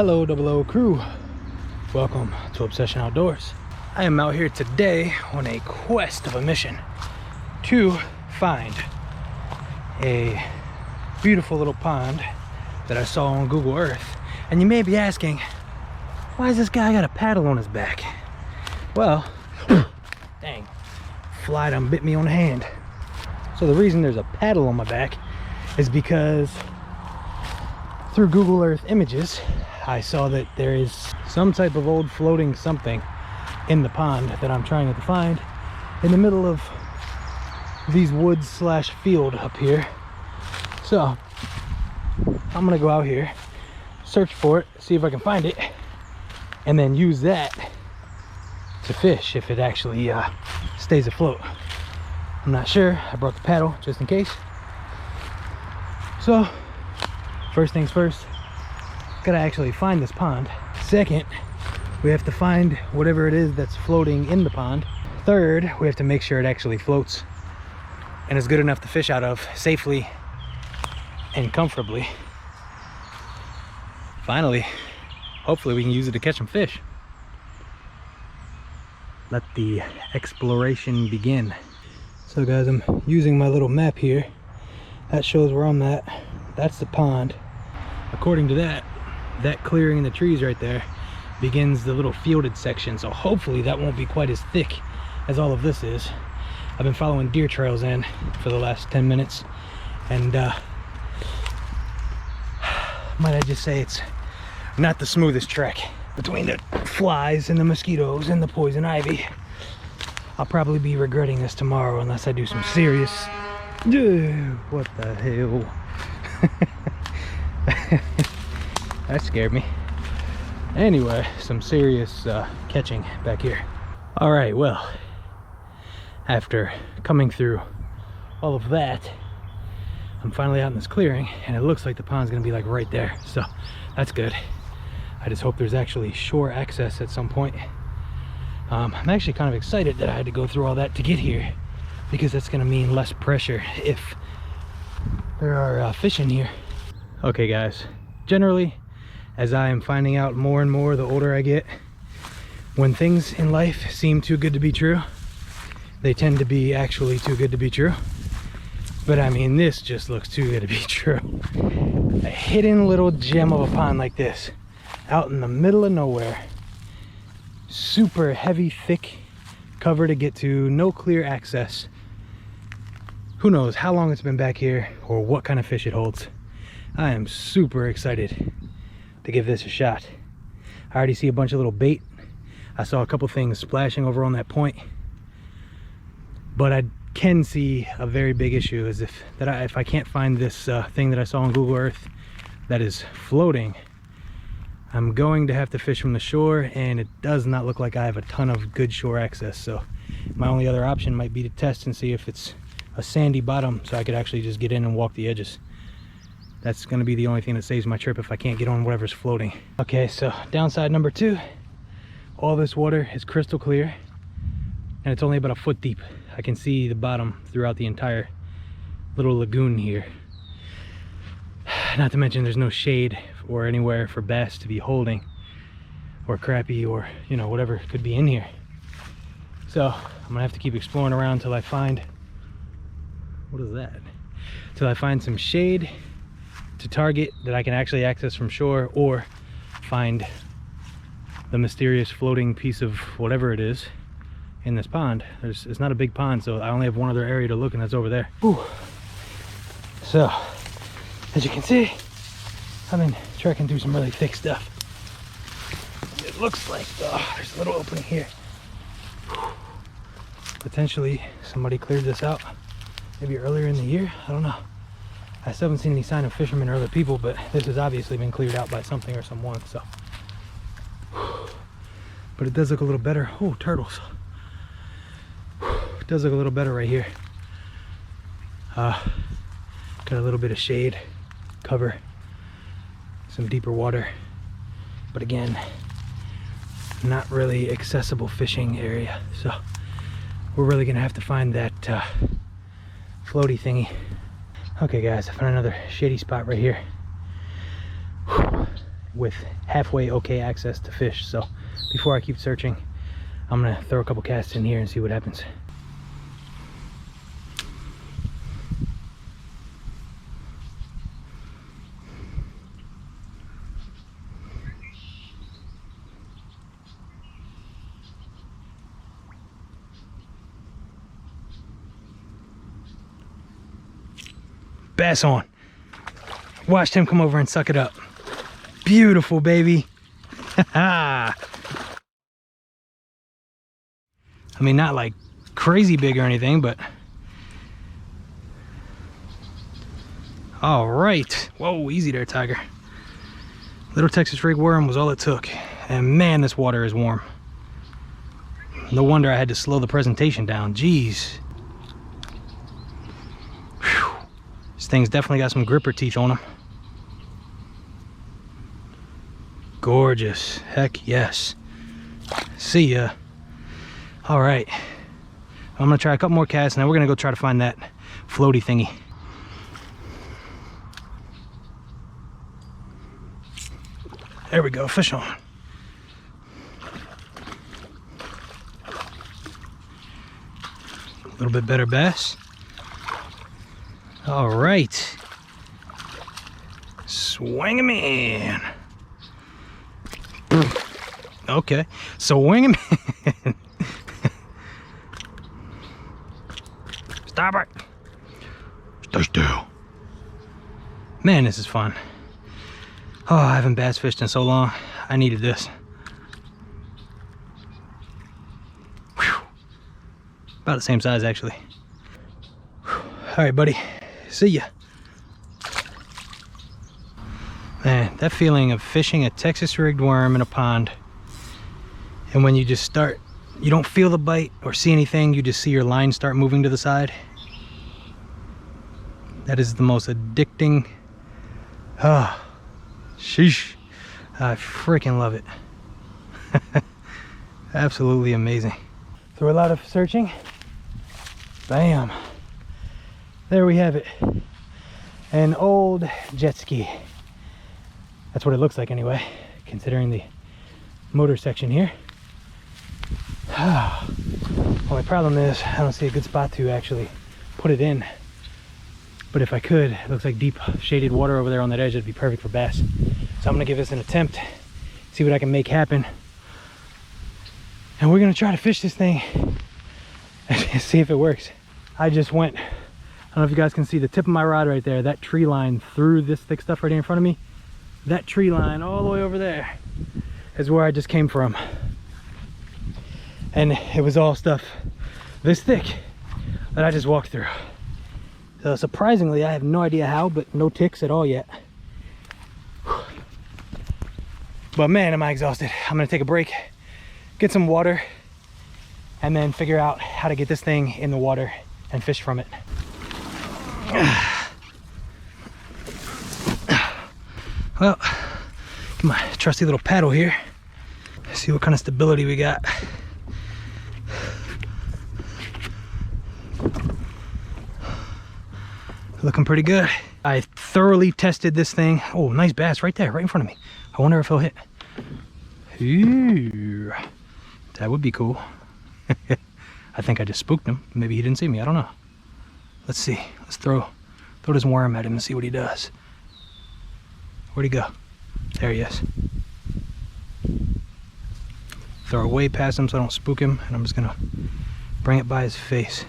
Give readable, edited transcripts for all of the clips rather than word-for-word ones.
Hello, 00 crew. Welcome to Obsession Outdoors. I am out here today on a quest of a mission to find a beautiful little pond that I saw on Google Earth. And you may be asking, why has this guy got a paddle on his back? Well, dang, fly done bit me on the hand. So the reason there's a paddle on my back is because through Google Earth images, I saw that there is some type of old floating something in the pond that I'm trying to find in the middle of these woods slash field up here. So I'm gonna go out here, search for it, see if I can find it, and then use that to fish if it actually stays afloat. I'm not sure. I brought the paddle just in case. So first things first, gotta actually find this pond. Second, we have to find whatever it is that's floating in the pond. Third, we have to make sure it actually floats and is good enough to fish out of safely and comfortably. Finally, hopefully we can use it to catch some fish. Let the exploration begin. So guys, I'm using my little map here. That shows where I'm at. That's the pond. According to that clearing in the trees right there begins the little fielded section. So hopefully that won't be quite as thick as all of this is. I've been following deer trails in for the last 10 minutes. And might I just say it's not the smoothest trek. Between the flies and the mosquitoes and the poison ivy, I'll probably be regretting this tomorrow unless I do some serious... What the hell? That scared me. Anyway, some serious catching back here. All right, well, after coming through all of that, I'm finally out in this clearing, and it looks like the pond's gonna be like right there, so that's good. I just hope there's actually shore access at some point. I'm actually kind of excited that I had to go through all that to get here, because that's gonna mean less pressure if there are fish in here. Okay guys, generally, as I am finding out more and more the older I get, when things in life seem too good to be true, they tend to be actually too good to be true. But I mean, this just looks too good to be true. A hidden little gem of a pond like this, out in the middle of nowhere, super heavy, thick cover to get to, no clear access. Who knows how long it's been back here or what kind of fish it holds. I am super excited to give this a shot. I already see a bunch of little bait. I saw a couple things splashing over on that point, but I can see a very big issue is if I can't find this thing that I saw on Google Earth that is floating, I'm going to have to fish from the shore, and it does not look like I have a ton of good shore access. So my only other option might be to test and see if it's a sandy bottom so I could actually just get in and walk the edges. That's going to be the only thing that saves my trip if I can't get on whatever's floating. Okay, so downside number 2, all this water is crystal clear and it's only about a foot deep. I can see the bottom throughout the entire little lagoon here. Not to mention there's no shade or anywhere for bass to be holding, or crappie, or you know, whatever could be in here. So I'm gonna have to keep exploring around till I find, what is that? Till I find some shade to target that I can actually access from shore, or find the mysterious floating piece of whatever it is in this pond. It's not a big pond, so I only have one other area to look, and that's over there. Whew. So as you can see, I've been trekking through some really thick stuff. It looks like there's a little opening here. Whew. Potentially somebody cleared this out maybe earlier in the year. I don't know. I still haven't seen any sign of fishermen or other people, but this has obviously been cleared out by something or someone. So, but it does look a little better. Oh, turtles. It does look a little better right here. Got a little bit of shade, cover, some deeper water, but again, not really accessible fishing area. So we're really gonna have to find that floaty thingy. Okay guys, I found another shady spot right here. Whew. with halfway okay access to fish. So before I keep searching, I'm gonna throw a couple casts in here and see what happens. Bass on. Watched him come over and suck it up. Beautiful, baby. I mean, not like crazy big or anything, but all right. Whoa, easy there, Tiger. Little Texas rig worm was all it took. And man, this water is warm. No wonder I had to slow the presentation down. Jeez. Whew. This thing's definitely got some gripper teeth on them. Gorgeous. Heck yes. See ya. All right. I'm gonna try a couple more casts and then we're gonna go try to find that floaty thingy. There we go, fish on. A little bit better bass. All right. Swing him in. Okay, swing him in. Stop it. Stay still. Man, this is fun. Oh, I haven't bass fished in so long. I needed this. Whew. About the same size, actually. Whew. All right, buddy. See ya. Man, that feeling of fishing a Texas rigged worm in a pond, and when you just start, you don't feel the bite or see anything, you just see your line start moving to the side. That is the most addicting. Ah, sheesh. I freaking love it. Absolutely amazing. Through a lot of searching, bam. There we have it. An old jet ski. That's what it looks like anyway, considering the motor section here. Well, my problem is I don't see a good spot to actually put it in. But if I could, it looks like deep shaded water over there on that edge. It'd be perfect for bass. So I'm gonna give this an attempt, see what I can make happen. And we're gonna try to fish this thing and see if it works. I just went, I don't know if you guys can see the tip of my rod right there, that tree line through this thick stuff right here in front of me. That tree line all the way over there is where I just came from. And it was all stuff this thick that I just walked through. So surprisingly, I have no idea how, but no ticks at all yet. But man, am I exhausted. I'm gonna take a break, get some water, and then figure out how to get this thing in the water and fish from it. Well, get my trusty little paddle here. See what kind of stability we got. Looking pretty good. I thoroughly tested this thing. Oh, nice bass right there, right in front of me. I wonder if he'll hit. Ooh, that would be cool. I think I just spooked him. Maybe he didn't see me, I don't know. Let's see, let's throw this worm at him and see what he does. Where'd he go? There he is. Throw it way past him so I don't spook him, and I'm just gonna bring it by his face.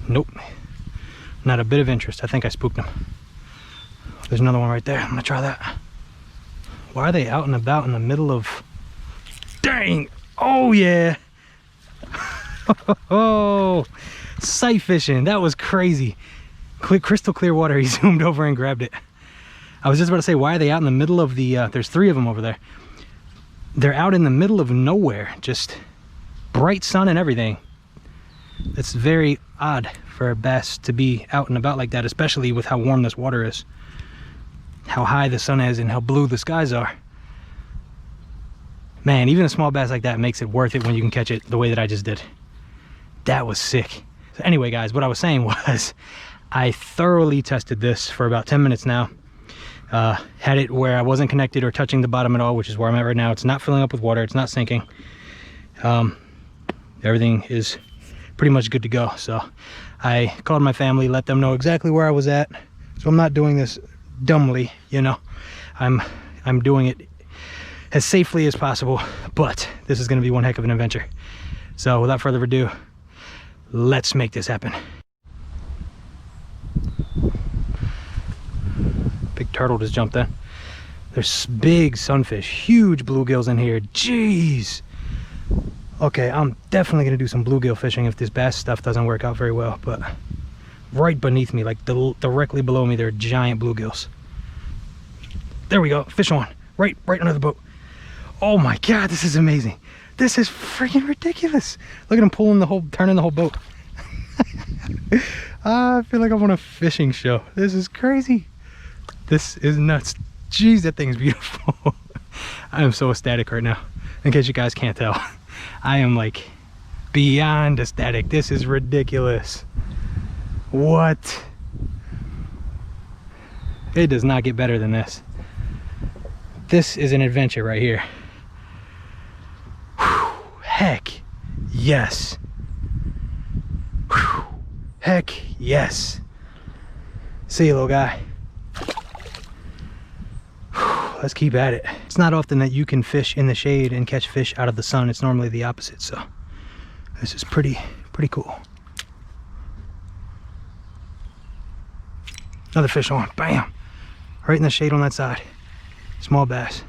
Nope, not a bit of interest. I think I spooked him. There's another one right there. I'm gonna try that. Why are they out and about in the middle of... Dang! Oh yeah! Oh, sight fishing. That was crazy. Crystal clear water. He zoomed over and grabbed it. I was just about to say, why are they out in the middle of the... there's 3 of them over there. They're out in the middle of nowhere. Just bright sun and everything. It's very odd for a bass to be out and about like that, especially with how warm this water is, how high the sun is, and how blue the skies are. Man, even a small bass like that makes it worth it when you can catch it the way that I just did. That was sick. So anyway, guys, what I was saying was I thoroughly tested this for about 10 minutes now. Had it where I wasn't connected or touching the bottom at all, which is where I'm at right now. It's not filling up with water. It's not sinking. Everything is pretty much good to go. So I called my family, let them know exactly where I was at. So I'm not doing this dumbly, you know. I'm doing it as safely as possible, but this is going to be one heck of an adventure. So without further ado, let's make this happen. Big turtle just jumped in. There's big sunfish, huge bluegills in here. Jeez. Okay, I'm definitely gonna do some bluegill fishing if this bass stuff doesn't work out very well, but right beneath me, like directly below me, there are giant bluegills. There we go, fish on, right under the boat. Oh my God, this is amazing. This is freaking ridiculous. Look at him turning the whole boat. I feel like I'm on a fishing show. This is crazy. This is nuts. Jeez, that thing's beautiful. I am so ecstatic right now. In case you guys can't tell, I am like beyond ecstatic. This is ridiculous. What? It does not get better than this. This is an adventure right here. Whew. Heck yes. Whew. Heck yes. See you, little guy. Let's keep at it. It's not often that you can fish in the shade and catch fish out of the sun. It's normally the opposite, so this is pretty cool. Another fish on, bam, right in the shade on that side. Small bass.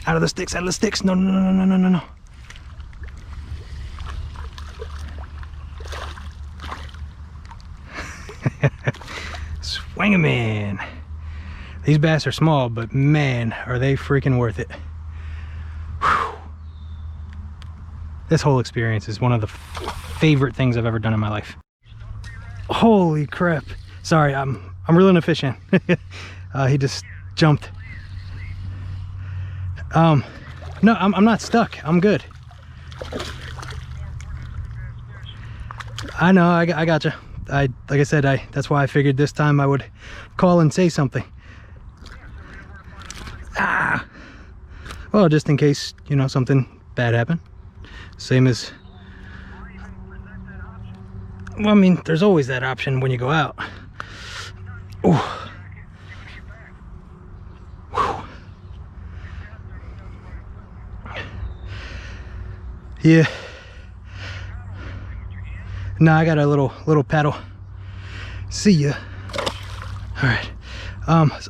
Out of the sticks, out of the sticks. No, no, no, no, no, no, no. Swing 'em in. These bass are small, but man, are they freaking worth it. Whew. This whole experience is one of the favorite things I've ever done in my life. Holy crap. Sorry, I'm reeling a fish in. He just jumped. No, I'm not stuck. I'm good. I know, I gotcha. Like I said, that's why I figured this time I would call and say something. Ah, well, just in case, you know, something bad happened. Same as, well, I mean, there's always that option when you go out. Ooh. Whew. Yeah. No, I got a little paddle. See ya. All right.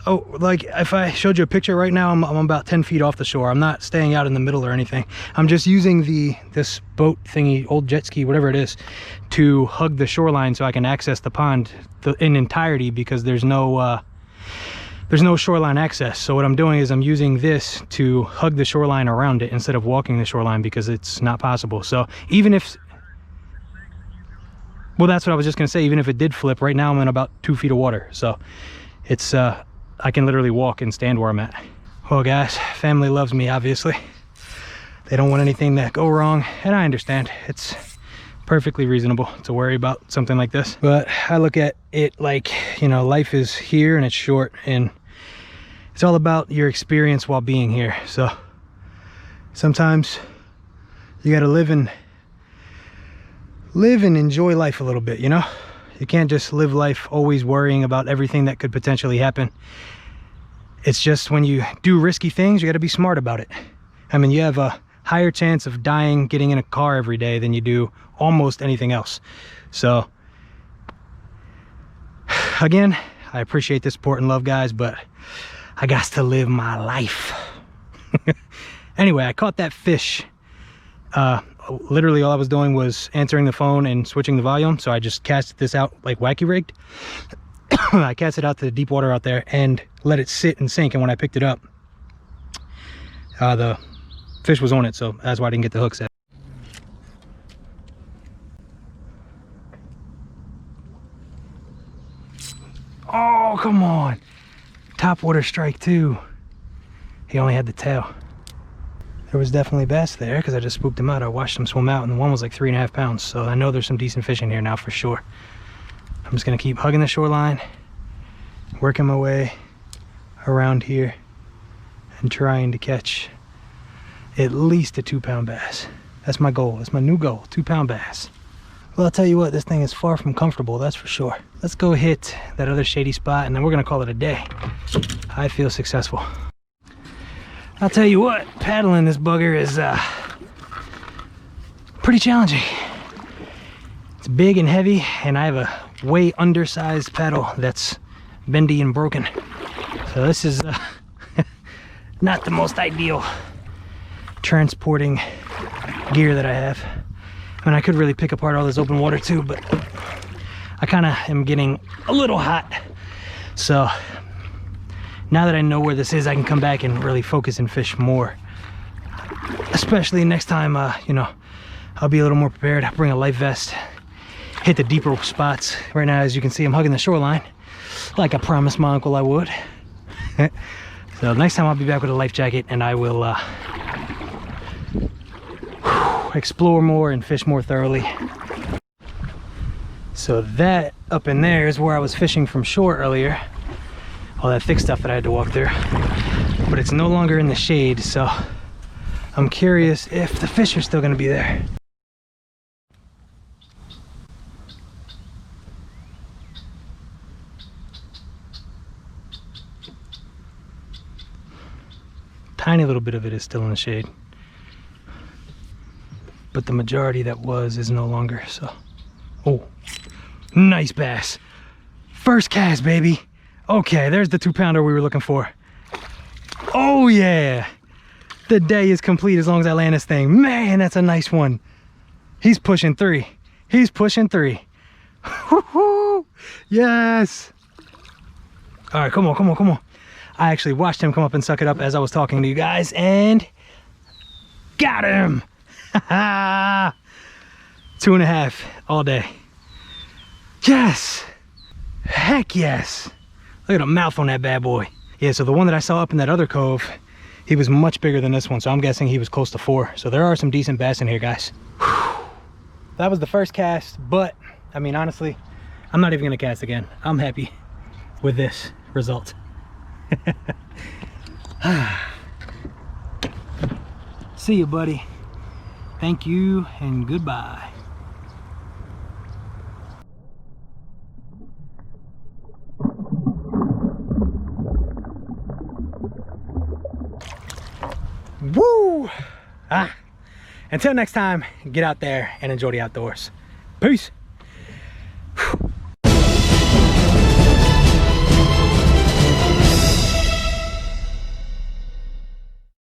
So like if I showed you a picture right now, I'm about 10 feet off the shore. I'm not staying out in the middle or anything. I'm just using this boat thingy, old jet ski, whatever it is, to hug the shoreline so I can access the pond in entirety, because there's no shoreline access. So what I'm doing is I'm using this to hug the shoreline around it instead of walking the shoreline, because it's not possible. So even if, well, that's what I was just gonna say, even if it did flip, right now I'm in about 2 feet of water. So it's I can literally walk and stand where I'm at. Well, guys, family loves me, obviously. They don't want anything to go wrong, and I understand. It's perfectly reasonable to worry about something like this, but I look at it like, you know, life is here and it's short, and it's all about your experience while being here. So sometimes you got to live and enjoy life a little bit, you know. You can't just live life always worrying about everything that could potentially happen. It's just when you do risky things, you got to be smart about it. I mean, you have a higher chance of dying getting in a car every day than you do almost anything else. So again, I appreciate the support and love, guys, but I got to live my life. Anyway, I caught that fish. Literally all I was doing was answering the phone and switching the volume. So I just casted this out like wacky rigged. I cast it out to the deep water out there and let it sit and sink. And when I picked it up, the fish was on it. So that's why I didn't get the hook set. Oh, come on. Top water strike too. He only had the tail. there was definitely bass there because I just spooked them out. I watched them swim out and the one was like 3.5 pounds. So I know there's some decent fish in here now for sure. I'm just gonna keep hugging the shoreline, working my way around here and trying to catch at least a 2-pound bass. That's my goal. That's my new goal, 2-pound bass. Well, I'll tell you what, this thing is far from comfortable, that's for sure. Let's go hit that other shady spot and then we're gonna call it a day. I feel successful. I'll tell you what, paddling this bugger is pretty challenging. It's big and heavy, and I have a way undersized paddle that's bendy and broken. So this is not the most ideal transporting gear that I have. I mean, I could really pick apart all this open water too, but I kind of am getting a little hot. So now that I know where this is, I can come back and really focus and fish more. Especially next time, you know, I'll be a little more prepared. I'll bring a life vest, hit the deeper spots. Right now, as you can see, I'm hugging the shoreline like I promised my uncle I would. So next time I'll be back with a life jacket and I will explore more and fish more thoroughly. So that up in there is where I was fishing from shore earlier. All that thick stuff that I had to walk through. But it's no longer in the shade, so I'm curious if the fish are still gonna be there. Tiny little bit of it is still in the shade. But the majority that was is no longer, so. Oh, nice bass. First cast, baby. Okay, there's the 2-pounder we were looking for. Oh yeah, the day is complete as long as I land this thing. Man, that's a nice one. He's pushing 3. He's pushing 3. Yes. All right, come on, come on, come on. I actually watched him come up and suck it up as I was talking to you guys, and got him. 2.5 all day. Yes. Heck yes. Look at the mouth on that bad boy. Yeah, so the one that I saw up in that other cove, he was much bigger than this one, so I'm guessing he was close to 4. So there are some decent bass in here, guys. Whew. That was the first cast, but I mean, honestly, I'm not even gonna cast again. I'm happy with this result. See you, buddy. Thank you and goodbye. Woo! Until next time, get out there and enjoy the outdoors. Peace. Whew.